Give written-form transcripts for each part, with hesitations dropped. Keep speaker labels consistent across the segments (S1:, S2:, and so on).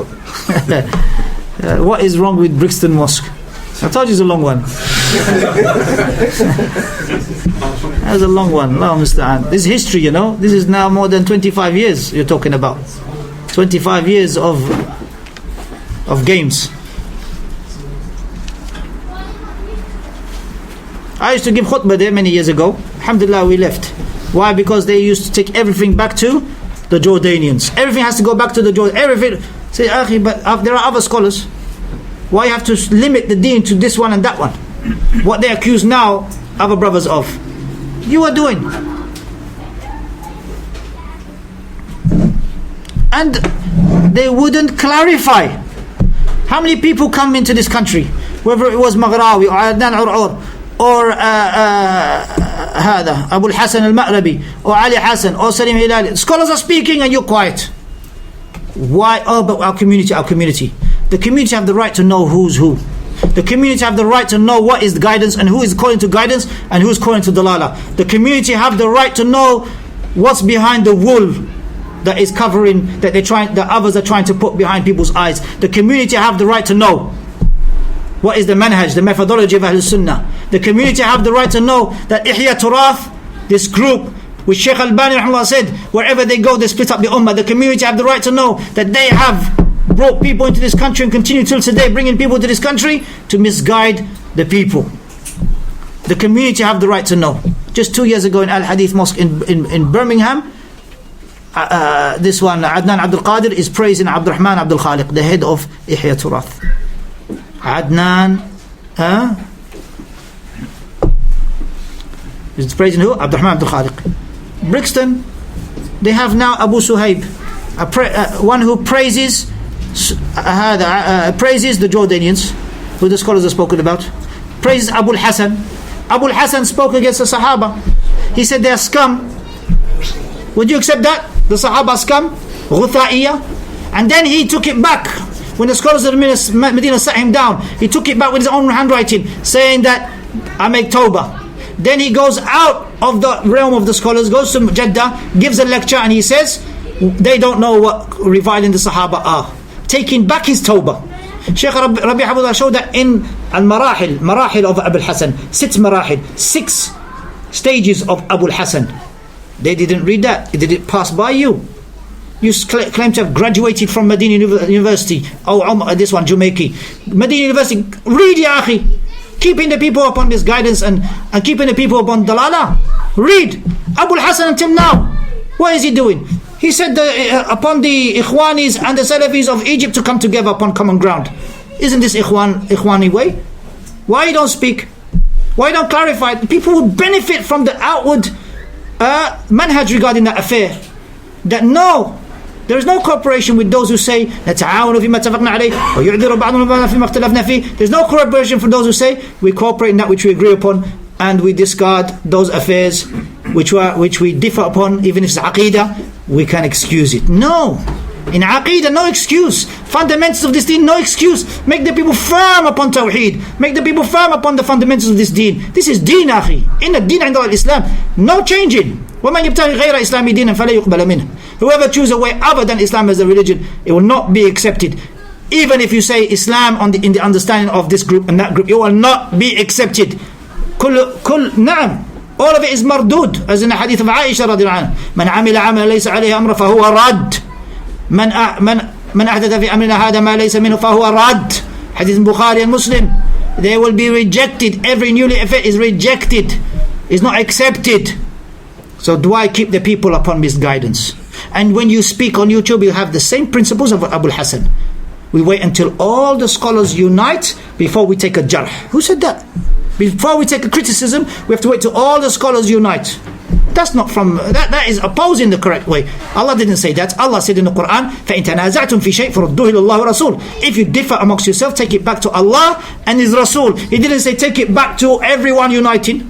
S1: What is wrong with Brixton Mosque? I told you it's a long one. That's a long one. Allah musta'an. This is history, you know. This is now more than 25 years you're talking about. 25 years of games. I used to give khutbah there many years ago. Alhamdulillah, we left. Why? Because they used to take everything back to the Jordanians. Everything has to go back to the Jordanians. Everything. Say, Akhi, but there are other scholars. Why you have to limit the deen to this one and that one? What they accuse now other brothers of, you are doing. And they wouldn't clarify. How many people come into this country, whether it was Maghrawi or Adnan Ur'ur or Abu al-Hasan al-Ma'rabi or Ali Hassan or Salim Hilali, scholars are speaking and you're quiet. Why? Oh, but our community. The community have the right to know who's who. The community have the right to know what is the guidance and who is calling to guidance and who is calling to dalala. The community have the right to know what's behind the wool that is covering, that others are trying to put behind people's eyes. The community have the right to know what is the manhaj, the methodology of Ahlul Sunnah. The community have the right to know that Ihya Turath, this group, which Shaykh Albani rahimahullah said, wherever they go they split up the ummah. The community have the right to know that they have brought people into this country and continue till today bringing people to this country to misguide the people. The community have the right to know. Just 2 years ago in Al-Hadith Mosque in Birmingham, this one, Adnan Abdul Qadir, is praising Abdurrahman Abdul Khaliq, the head of Ihya Turath. Adnan is praising who? Abdurrahman Abdul Khaliq. Brixton, they have now Abu Suhaib, one who praises the Jordanians, who the scholars have spoken about. Praises Abu al-Hasan. Abu al-Hasan spoke against the Sahaba. He said they are scum. Would you accept that? The Sahaba scum? Ghutha'iyah. And then he took it back. When the scholars of Medina sat him down, he took it back with his own handwriting, saying that I make tawbah. Then he goes out of the realm of the scholars, goes to Jeddah, gives a lecture, and he says they don't know what reviling the Sahaba are, taking back his tawbah. Shaykh Rabi' Hafidhullah showed that in Marahil of Abu al-Hasan, 6 marahil, 6 stages of Abu al-Hasan. They didn't read that. It didn't pass by you. You claim to have graduated from Medina University. This one, Jumaiki. Medina University. Read, ya akhi. Keeping the people upon misguidance and keeping the people upon dalala. Read. Abu al-Hasan until now, what is he doing? He said upon the Ikhwanis and the Salafis of Egypt to come together upon common ground. Isn't this Ikhwani way? Why you don't speak? Why you don't clarify? People would benefit from the outward manhaj regarding that affair. That no, there is no cooperation with those who say there's no cooperation for those who say we cooperate in that which we agree upon and we discard those affairs which we differ upon. Even if it's aqeedah, we can excuse it. No, in aqeedah, no excuse. Fundamentals of this deen, no excuse. Make the people firm upon tawheed. Make the people firm upon the fundamentals of this deen. This is deen, akhi. Inna deen inda al-Islam. No changing. وَمَنْ يَبْتَغِي غَيْرَ إِسْلَامِ دِينًا فَلَا يُقْبَلَ مِنْهُ. Whoever chooses a way other than Islam as a religion, it will not be accepted. Even if you say Islam in the understanding of this group and that group, it will not be accepted. نعم. All of it is mardud, as in the hadith of Aisha radiallahu anha. مَنْ عَمِلَ عَمَلًا لَيْسَ عَلَيْهِ أَمْرٌ فَهُوَ رَدٌّ. من أحدث في أمرنا هذا ما ليس منه فهو رد. Hadith in Bukhari and Muslim. They will be rejected. Every newly affair is rejected, is not accepted. So do I keep the people upon misguidance? And when you speak on YouTube, you have the same principles of Abu al-Hasan. We wait until all the scholars unite before we take a jarh. Who said that? Before we take a criticism, we have to wait till all the scholars unite. That's not from that is opposing the correct way. Allah didn't say that. Allah said in the Quran, فَإِن تَنَازَعْتُمْ فِي شَيْءٍ فَرُدُّوهُ إِلَى اللَّهِ وَرَسُولِهِ. If you differ amongst yourself, take it back to Allah and His Rasul. He didn't say take it back to everyone uniting.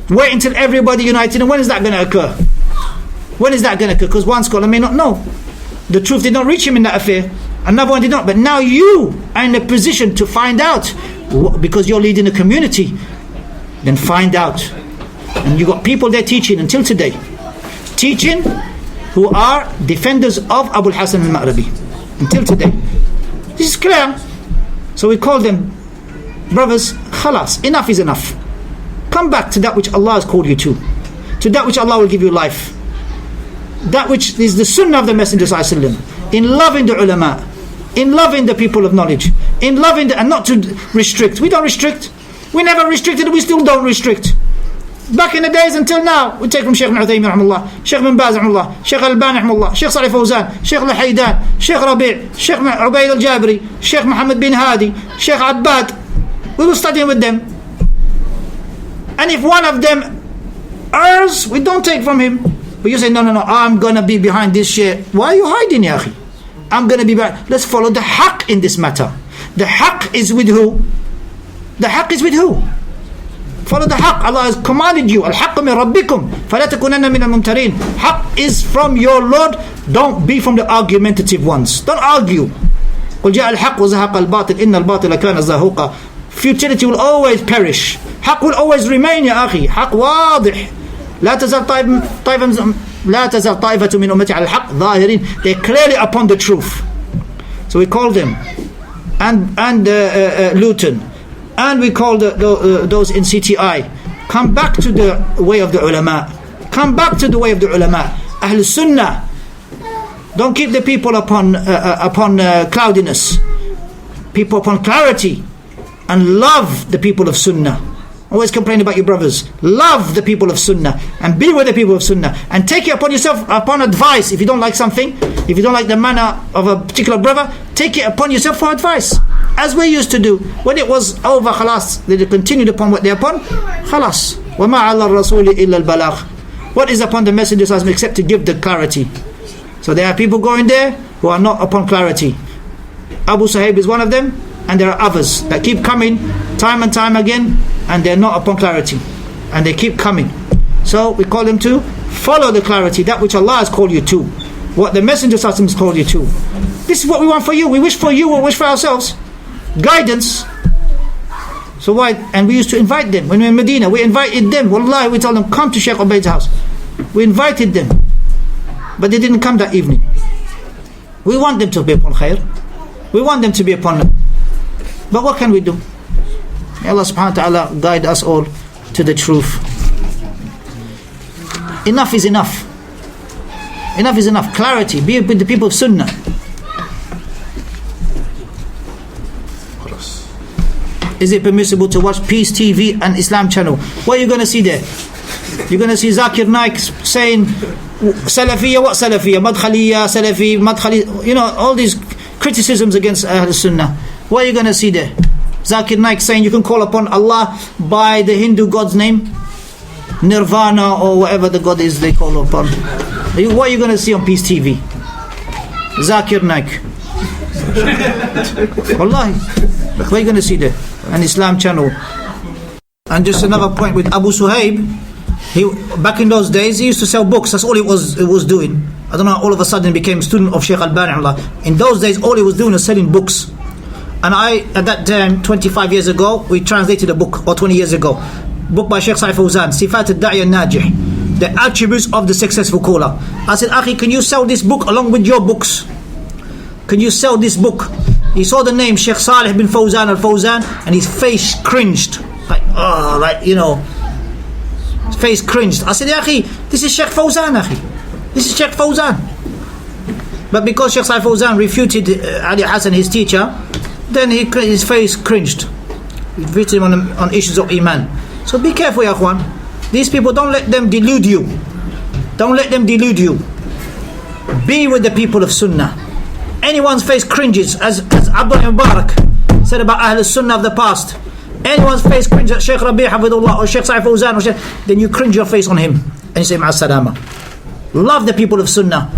S1: Wait until everybody united. And when is that going to occur? When is that going to occur? Because one scholar may not know. The truth did not reach him in that affair. Another one did not. But now you are in a position to find out, because you're leading a community. Then find out. And you got people there teaching until today, teaching, who are defenders of Abu al-Hasan al-Ma'rabi. until today. This is clear. So we call them, brothers, khalas, enough is enough. Come back to that which Allah has called you to that which Allah will give you life, that which is the sunnah of the Messenger ﷺ, in loving the ulama, in loving the people of knowledge, in loving and not to restrict. We don't restrict. We never restricted, we still don't restrict. Back in the days until now, we take from Shaykh Ibn Uthaymin rahimahullah, Shaykh Ibn Baz rahimahullah, Shaykh Al-Albani rahimahullah, Shaykh Salih Fawzan, Shaykh Al-Haydan, Shaykh Rabi', Shaykh Ubayd Al-Jabri, Shaykh Muhammad bin Hadi, Shaykh Abbad. We will study with them. And if one of them errs, we don't take from him. But you say, no, I'm going to be behind this shit. Why are you hiding, ya akhi? I'm going to be behind. Let's follow the haqq in this matter. The haqq is with who? The haqq is with who? Follow the haqq. Allah has commanded you. Al-haqq min rabbikum. فَلَا تَكُونَنَّ مِنَ الْمُمْتَرِينَ. Haqq is from your Lord. Don't be from the argumentative ones. Don't argue. قُلْ جَاءَ الْحَقُّ وَزَهَقَ الْبَاطِلِ إِنَّ الْبَاطِلَ كَانَ زَهُوقًا. Futility will always perish. Haqq will always remain, ya akhi. Haqq واضح. لا تزال طائفة من أمتي على الحق ظاهرين. They're clearly upon the truth. So we call them and Luton, and we call those in CTI. Come back to the way of the ulama. Come back to the way of the ulama. Ahl Sunnah. Don't keep the people upon cloudiness. People upon clarity, and love the people of Sunnah. Always complain about your brothers. Love the people of Sunnah and be with the people of Sunnah, and take it upon yourself upon advice. If you don't like something, if you don't like the manner of a particular brother, take it upon yourself for advice, as we used to do. When it was over, khalas, they continued upon what they're upon, khalas. وَمَا عَلَى الرَّسُولِ إِلَّا الْبَلَاغِ. What is upon the messengers except to give the clarity? So there are people going there who are not upon clarity. Abu Sahib is one of them, and there are others that keep coming time and time again, and they're not upon clarity, and they keep coming. So we call them to follow the clarity, that which Allah has called you to, what the Messenger has called you to. This is what we want for you. We wish for you, we wish for ourselves. Guidance. So why? And we used to invite them. When we were in Medina, we invited them. Wallahi, we told them, come to Shaykh Ubayd's house. We invited them, but they didn't come that evening. We want them to be upon khair. We want them to be upon it. But what can we do? May Allah subhanahu wa ta'ala guide us all to the truth. Enough is enough. Enough is enough. Clarity. Be with the people of Sunnah. Is it permissible to watch Peace TV and Islam channel? What are you going to see there? You're going to see Zakir Naik saying Salafiyya, what Salafiyya? Madkhaliyya, Salafi, Madkhali, you know, all these criticisms against Ahl Sunnah. What are you going to see there? Zakir Naik saying you can call upon Allah by the Hindu God's name, Nirvana or whatever the God is they call upon. What are you going to see on Peace TV? Zakir Naik. Wallahi. What are you going to see there? An Islam channel. And just another point with Abu Suhaib, he back in those days he used to sell books. That's all he was doing. I don't know, all of a sudden became a student of Shaykh Al-Bani. In those days all he was doing was selling books. And I, at that time, 25 years ago, we translated a book, or 20 years ago, book by Shaykh Salih Fawzan, Sifat al-Da'i al-Najih, the attributes of the successful caller. I said, Akhi, can you sell this book along with your books? Can you sell this book? He saw the name Shaykh Salih bin Fawzan al-Fawzan, and his face cringed. Like, you know, his face cringed. I said, Akhi, this is Shaykh Fawzan, Akhi. This is Shaykh Fawzan. But because Shaykh Salih Fawzan refuted Ali Hassan, his teacher, then his face cringed. He refuted him on issues of Iman. So be careful, ya akhwan. These people, don't let them delude you. Don't let them delude you. Be with the people of Sunnah. Anyone's face cringes, as Al-Mubarak said about Ahl Sunnah of the past. Anyone's face cringes at Shaykh Rabi' Hafidullah or Shaykh Salih Fawzan, then you cringe your face on him and you say Ma'as salama. Love the people of Sunnah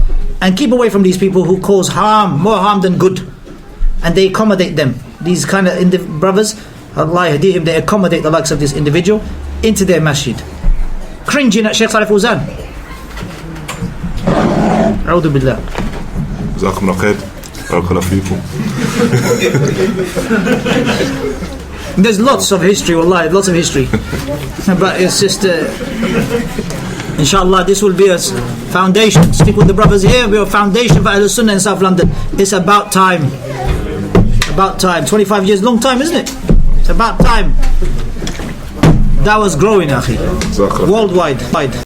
S1: and keep away from these people who cause harm, more harm than good, and they accommodate them. These kind of brothers, Allah yahdihim, they accommodate the likes of this individual into their masjid, cringing at Shaykh Salih Fawzan. A'udhu billah.
S2: جزاكم الله خير. بارك الله فيكم.
S1: There's lots of history, wallahi, lots of history. But it's just Inshallah, this will be a foundation. Stick with the brothers here. We're a foundation for Ahlul Sunnah in South London. It's about time. About time. 25 years, long time, isn't it? It's about time. That was growing, akhi. Worldwide.